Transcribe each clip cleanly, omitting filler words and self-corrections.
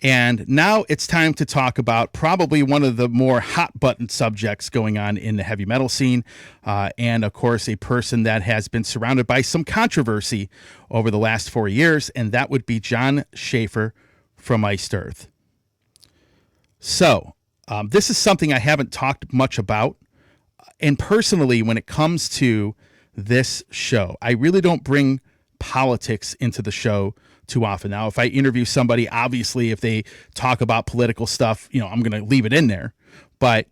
And now it's time to talk about probably one of the more hot button subjects going on in the heavy metal scene. And of course, a person that has been surrounded by some controversy over the last 4 years. And that would be Jon Schaffer from Iced Earth. So this is something I haven't talked much about. And personally, when it comes to this show, I really don't bring politics into the show too often. Now, if I interview somebody, obviously, if they talk about political stuff, I'm going to leave it in there. But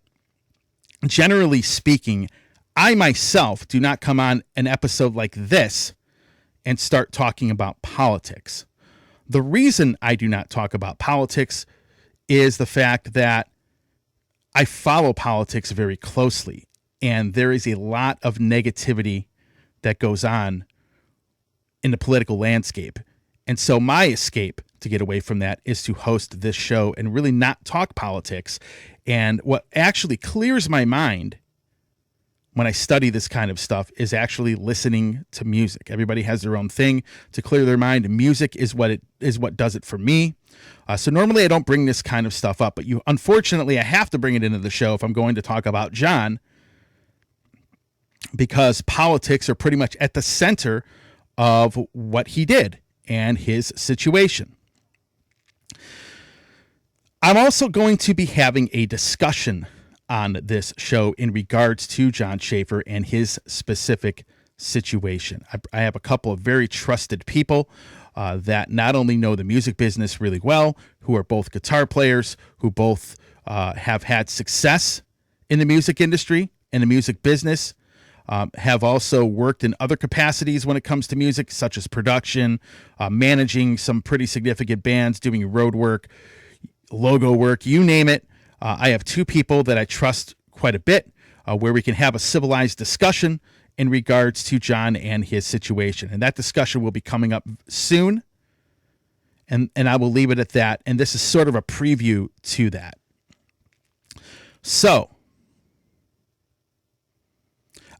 generally speaking, I myself do not come on an episode like this and start talking about politics. The reason I do not talk about politics is the fact that I follow politics very closely, and there is a lot of negativity that goes on in the political landscape. And so my escape to get away from that is to host this show and really not talk politics. And what actually clears my mind when I study this kind of stuff is actually listening to music. Everybody has their own thing to clear their mind. Music is what does it for me. So normally I don't bring this kind of stuff up, but unfortunately I have to bring it into the show if I'm going to talk about Jon, because politics are pretty much at the center of what he did and his situation. I'm also going to be having a discussion on this show in regards to Jon Schaffer and his specific situation. I have a couple of very trusted people that not only know the music business really well, who are both guitar players, who both have had success in the music industry and the music business, have also worked in other capacities when it comes to music, such as production, managing some pretty significant bands, doing road work, logo work, you name it. I have two people that I trust quite a bit, where we can have a civilized discussion in regards to Jon and his situation. And that discussion will be coming up soon. And I will leave it at that. And this is sort of a preview to that. So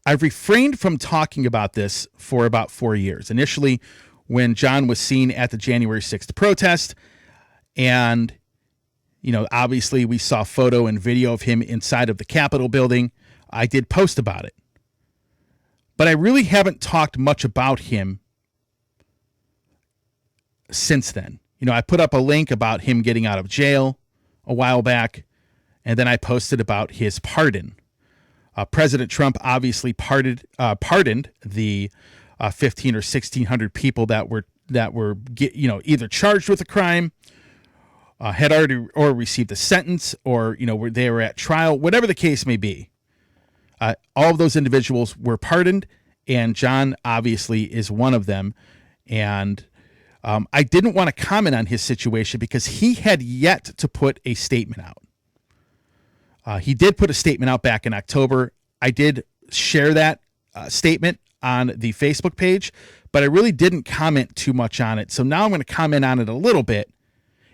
I've refrained from talking about this for about 4 years. Initially, when Jon was seen at the January 6th protest, and, obviously we saw photo and video of him inside of the Capitol building, I did post about it. But I really haven't talked much about him since then. I put up a link about him getting out of jail a while back, and then I posted about his pardon. President Trump obviously pardoned the 1,500 or 1,600 people that were either charged with a crime, had already or received a sentence, or they were at trial, whatever the case may be. All of those individuals were pardoned, and Jon obviously is one of them. And I didn't want to comment on his situation because he had yet to put a statement out. He did put a statement out back in October. I did share that statement on the Facebook page, but I really didn't comment too much on it. So now I'm going to comment on it a little bit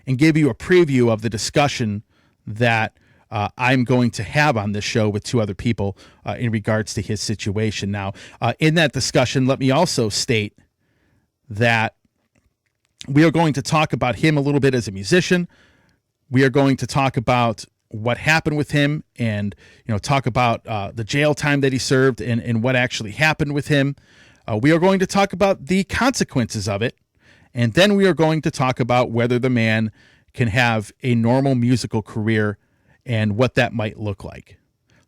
and give you a preview of the discussion that I'm going to have on this show with two other people in regards to his situation. Now, in that discussion, let me also state that we are going to talk about him a little bit as a musician. We are going to talk about what happened with him, and talk about the jail time that he served and what actually happened with him. We are going to talk about the consequences of it, and then we are going to talk about whether the man can have a normal musical career and what that might look like.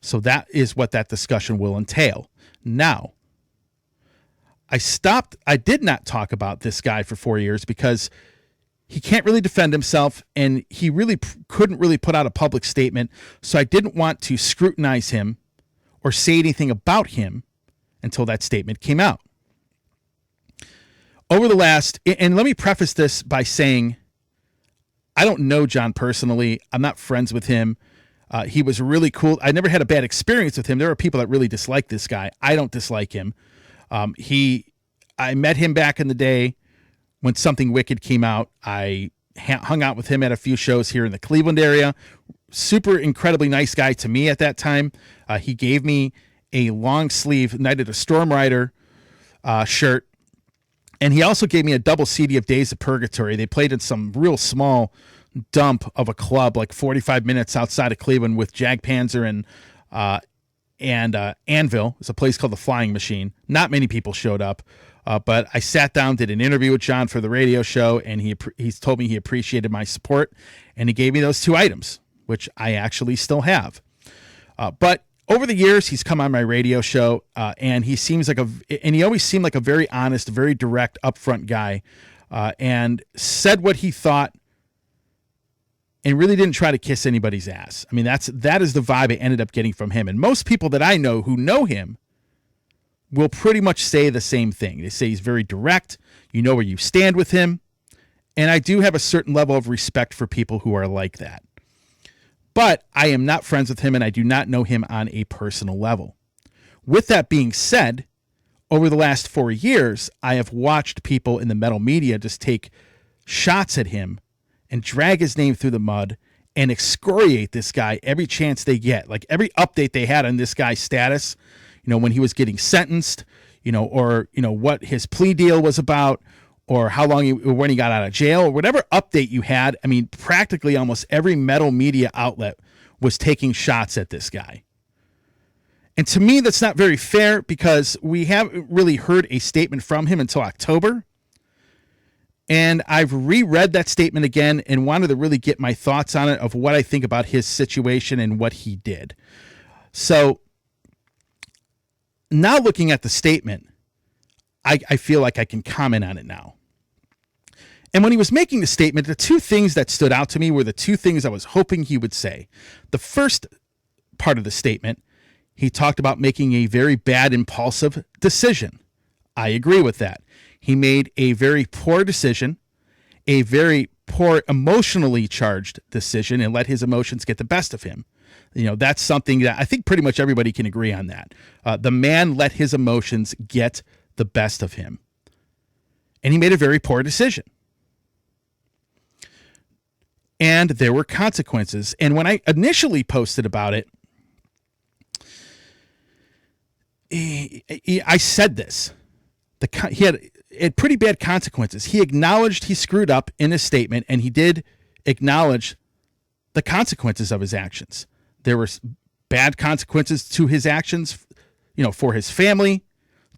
So that is what that discussion will entail. Now, I did not talk about this guy for 4 years because he can't really defend himself, and he really couldn't really put out a public statement. So I didn't want to scrutinize him or say anything about him until that statement came out. Over the last, and let me preface this by saying, I don't know Jon personally. I'm not friends with him. He was really cool. I never had a bad experience with him. There are people that really dislike this guy. I don't dislike him. I met him back in the day when Something Wicked came out. I hung out with him at a few shows here in the Cleveland area. Super incredibly nice guy to me at that time. He gave me a long sleeve Night of the Storm Rider shirt. And he also gave me a double CD of Days of Purgatory. They played in some real small dump of a club like 45 minutes outside of Cleveland with Jag Panzer and Anvil. It's a place called the Flying Machine. Not many people showed up, but I sat down, did an interview with Jon for the radio show, and he's told me he appreciated my support, and he gave me those 2 items, which I actually still have. But over the years, he's come on my radio show, and he always seemed like a very honest, very direct, upfront guy, and said what he thought, and really didn't try to kiss anybody's ass. I mean, that is the vibe I ended up getting from him. And most people that I know who know him will pretty much say the same thing. They say he's very direct. You know where you stand with him. And I do have a certain level of respect for people who are like that. But I am not friends with him, and I do not know him on a personal level. With that being said, over the last 4 years, I have watched people in the metal media just take shots at him and drag his name through the mud and excoriate this guy every chance they get. Like every update they had on this guy's status, when he was getting sentenced, or what his plea deal was about, or how long when he got out of jail, or whatever update you had. I mean, practically almost every metal media outlet was taking shots at this guy. And to me, that's not very fair, because we haven't really heard a statement from him until October. And I've reread that statement again and wanted to really get my thoughts on it of what I think about his situation and what he did. So now looking at the statement, I feel like I can comment on it now. And when he was making the statement, the 2 things that stood out to me were the 2 things I was hoping he would say. The first part of the statement, he talked about making a very bad, impulsive decision. I agree with that. He made a very poor decision, a very poor emotionally charged decision, and let his emotions get the best of him. That's something that I think pretty much everybody can agree on that. The man let his emotions get the best of him. And he made a very poor decision. And there were consequences. And when I initially posted about it, I said this. He had pretty bad consequences. He acknowledged he screwed up in his statement, and he did acknowledge the consequences of his actions. There were bad consequences to his actions, for his family,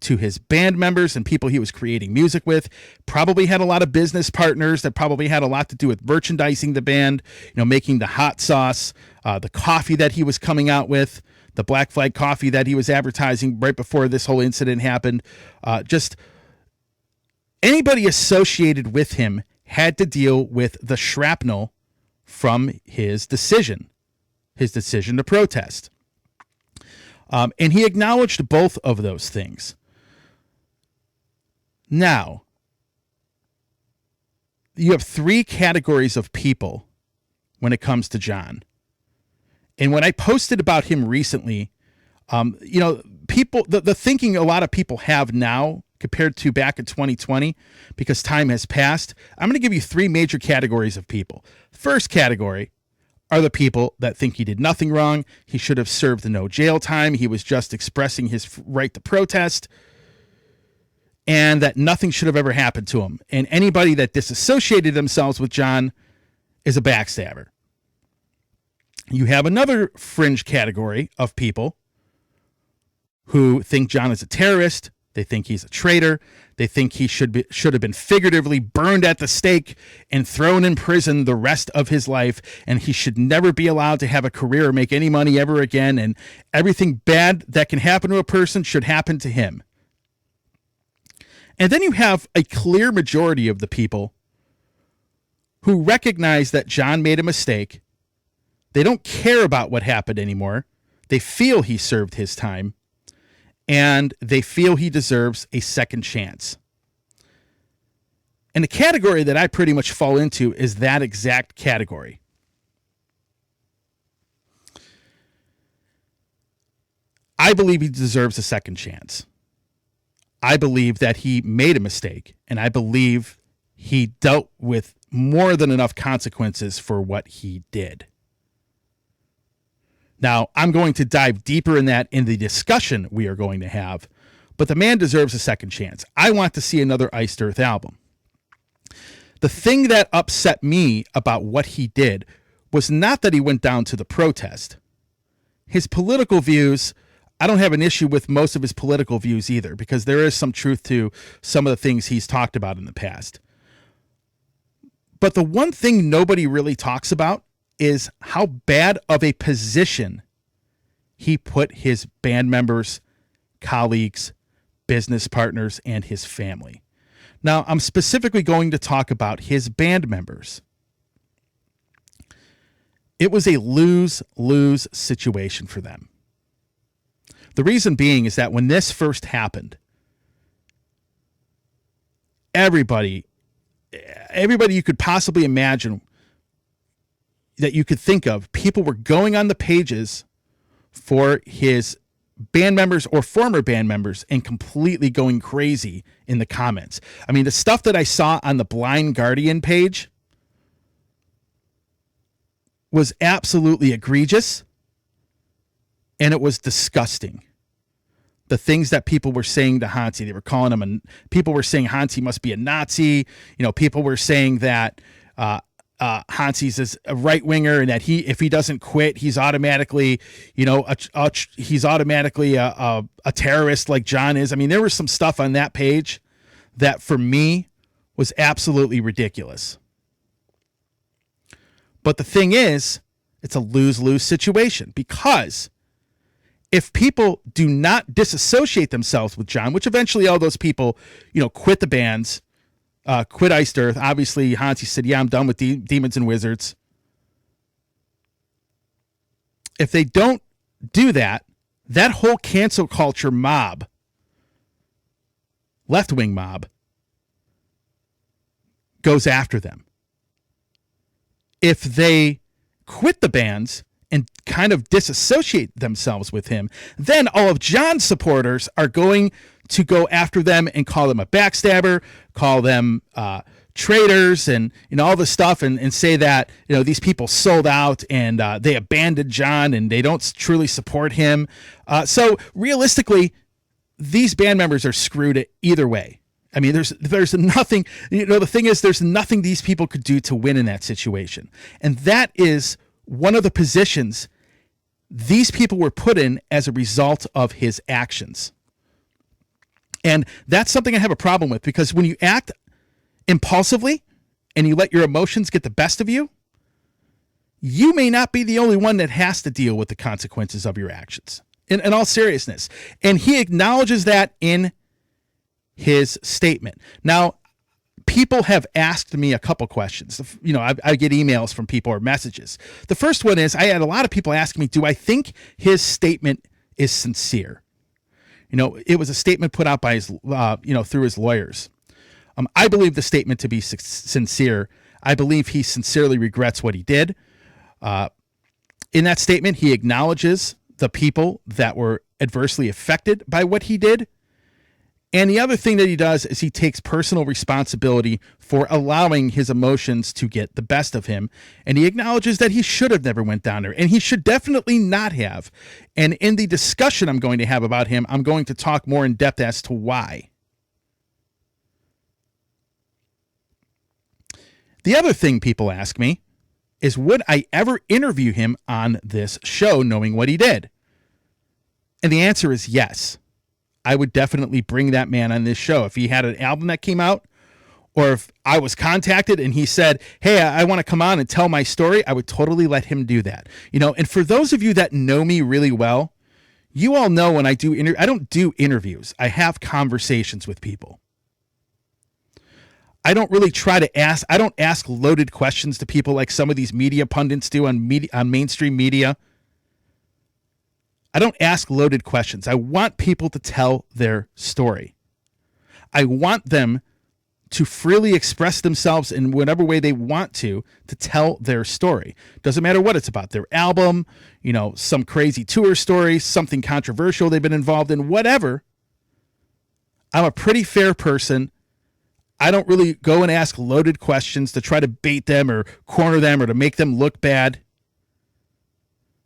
to his band members and people he was creating music with. Probably had a lot of business partners that probably had a lot to do with merchandising the band, making the hot sauce, the coffee that he was coming out with, the Black Flag coffee that he was advertising right before this whole incident happened. Just anybody associated with him had to deal with the shrapnel from his decision to protest. And he acknowledged both of those things. Now, you have 3 categories of people when it comes to Jon. And when I posted about him recently, people, the thinking a lot of people have now compared to back in 2020, because time has passed, I'm going to give you 3 major categories of people. First category are the people that think he did nothing wrong. He should have served no jail time. He was just expressing his right to protest, and that nothing should have ever happened to him. And anybody that disassociated themselves with Jon is a backstabber. You have another fringe category of people who think Jon is a terrorist. They think he's a traitor. They think he should have been figuratively burned at the stake and thrown in prison the rest of his life, and he should never be allowed to have a career or make any money ever again, and everything bad that can happen to a person should happen to him. And then you have a clear majority of the people who recognize that Jon made a mistake. They don't care about what happened anymore. They feel he served his time, and they feel he deserves a second chance. And the category that I pretty much fall into is that exact category. I believe he deserves a second chance. I believe that he made a mistake, and I believe he dealt with more than enough consequences for what he did. Now, I'm going to dive deeper in that in the discussion we are going to have, but the man deserves a second chance. I want to see another Iced Earth album. The thing that upset me about what he did was not that he went down to the protest. His political views, I don't have an issue with most of his political views either, because there is some truth to some of the things he's talked about in the past. But the one thing nobody really talks about is how bad of a position he put his band members, colleagues, business partners, and his family. Now, I'm specifically going to talk about his band members. It was a lose-lose situation for them. The reason being is that when this first happened, everybody you could possibly imagine that you could think of, people were going on the pages for his band members or former band members and completely going crazy in the comments. I mean, the stuff that I saw on the Blind Guardian page was absolutely egregious, and it was disgusting. The things that people were saying to Hansi, they were calling him people were saying Hansi must be a Nazi. People were saying that Hansi's is a right winger, and that if he doesn't quit, he's automatically, he's automatically a terrorist like Jon is. I mean, there was some stuff on that page that for me was absolutely ridiculous. But the thing is, it's a lose-lose situation, because if people do not disassociate themselves with Jon, which eventually all those people, quit the bands, quit Iced Earth. Obviously, Hansi said, yeah, I'm done with Demons and Wizards. If they don't do that, that whole cancel culture mob, left-wing mob, goes after them. If they quit the bands and kind of disassociate themselves with him, then all of Jon's supporters are going to go after them and call them a backstabber, call them traitors, and all this stuff, and say that these people sold out and they abandoned Jon and they don't truly support him. So realistically, these band members are screwed either way. I mean, there's nothing. The thing is, there's nothing these people could do to win in that situation, and that is one of the positions these people were put in as a result of his actions. And that's something I have a problem with, because when you act impulsively and you let your emotions get the best of you, you may not be the only one that has to deal with the consequences of your actions, in all seriousness. And he acknowledges that in his statement. Now, people have asked me a couple questions. I get emails from people or messages. The first one is, I had a lot of people ask me, do I think his statement is sincere? It was a statement put out by his, through his lawyers. I believe the statement to be sincere. I believe he sincerely regrets what he did. In that statement, he acknowledges the people that were adversely affected by what he did. And the other thing that he does is he takes personal responsibility for allowing his emotions to get the best of him. And he acknowledges that he should have never went down there, and he should definitely not have. And in the discussion I'm going to have about him, I'm going to talk more in depth as to why. The other thing people ask me is, would I ever interview him on this show knowing what he did? And the answer is yes. I would definitely bring that man on this show. If he had an album that came out, or if I was contacted and he said, hey, I want to come on and tell my story, I would totally let him do that. And for those of you that know me really well, you all know when I don't do interviews. I have conversations with people. I don't really I don't ask loaded questions to people like some of these media pundits do on mainstream media. I don't ask loaded questions. I want people to tell their story. I want them to freely express themselves in whatever way they want to tell their story. Doesn't matter what it's about, their album, some crazy tour story, something controversial they've been involved in, whatever. I'm a pretty fair person. I don't really go and ask loaded questions to try to bait them or corner them or to make them look bad.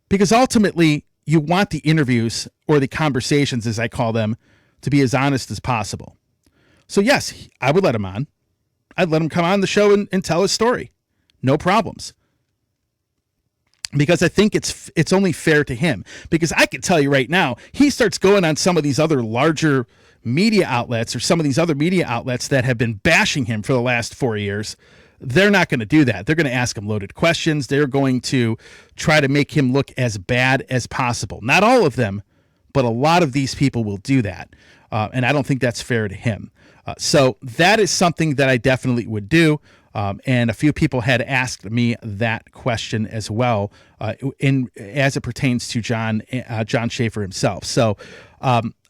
Because ultimately, you want the interviews, or the conversations as I call them, to be as honest as possible. So yes, I would let him on. I'd let him come on the show and tell his story. No problems. Because I think it's only fair to him. Because I can tell you right now, he starts going on some of these other larger media outlets or some of these other media outlets that have been bashing him for the last 4 years. They're not going to do that. They're going to ask him loaded questions. They're going to try to make him look as bad as possible. Not all of them, but a lot of these people will do that. And I don't think that's fair to him. So that is something that I definitely would do. And a few people had asked me that question as well, as it pertains to Jon Schaffer himself. So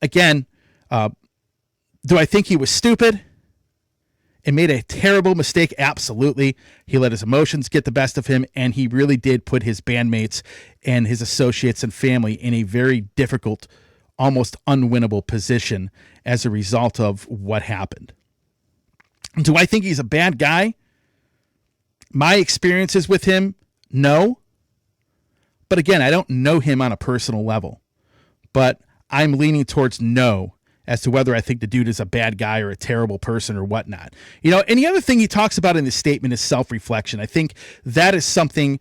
again, do I think he was stupid and made a terrible mistake? Absolutely. He let his emotions get the best of him, and he really did put his bandmates and his associates and family in a very difficult, almost unwinnable position as a result of what happened. Do I think he's a bad guy? My experiences with him, no. But again, I don't know him on a personal level. But I'm leaning towards no as to whether I think the dude is a bad guy or a terrible person or whatnot. You know, and the other thing he talks about in this statement is self-reflection. I think that is something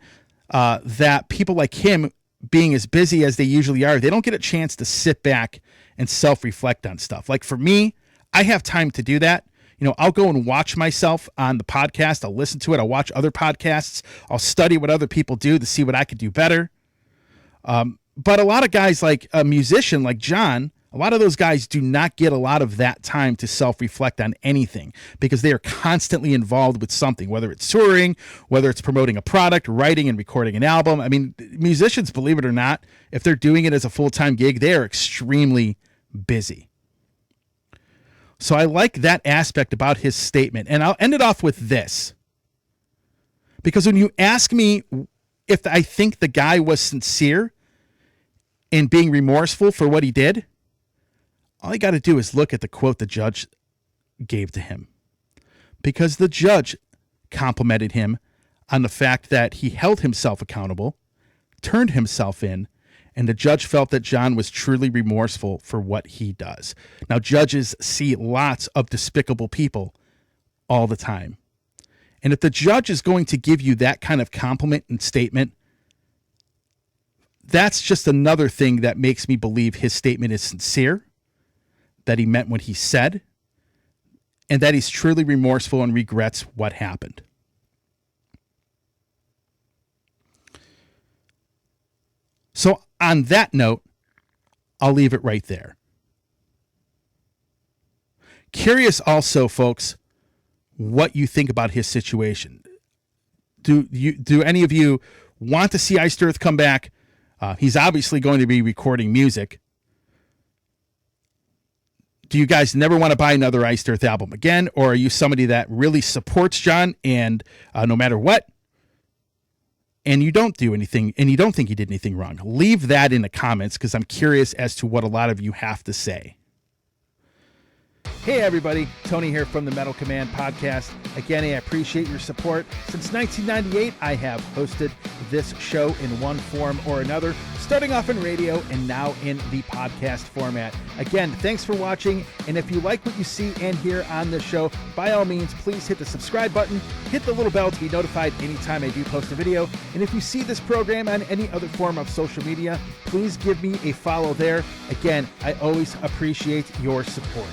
that people like him, being as busy as they usually are, they don't get a chance to sit back and self-reflect on stuff. Like for me, I have time to do that. You know, I'll go and watch myself on the podcast. I'll listen to it. I'll watch other podcasts. I'll study what other people do to see what I could do better. But a lot of guys, like a musician like Jon, a lot of those guys do not get a lot of that time to self-reflect on anything because they are constantly involved with something, whether it's touring, whether it's promoting a product, writing and recording an album. I mean, musicians, believe it or not, if they're doing it as a full-time gig, they are extremely busy. So I like that aspect about his statement. And I'll end it off with this. Because when you ask me if I think the guy was sincere in being remorseful for what he did, all you got to do is look at the quote the judge gave to him. Because the judge complimented him on the fact that he held himself accountable, turned himself in, and the judge felt that Jon was truly remorseful for what he does. Now, judges see lots of despicable people all the time. And if the judge is going to give you that kind of compliment and statement, that's just another thing that makes me believe his statement is sincere, that he meant what he said, and that he's truly remorseful and regrets what happened. So on that note, I'll leave it right there. Curious also, folks, what you think about his situation. Do any of you want to see Iced Earth come back? He's obviously going to be recording music. Do you guys never want to buy another Iced Earth album again? Or are you somebody that really supports Jon and no matter what, and you don't do anything, and you don't think he did anything wrong? Leave that in the comments because I'm curious as to what a lot of you have to say. Hey everybody, Tony here from the Metal Command podcast. Again, I appreciate your support. Since 1998, I have hosted this show in one form or another, starting off in radio and now in the podcast format. Again, thanks for watching, and if you like what you see and hear on this show, by all means, please hit the subscribe button, hit the little bell to be notified anytime I do post a video, and if you see this program on any other form of social media, please give me a follow there. Again, I always appreciate your support.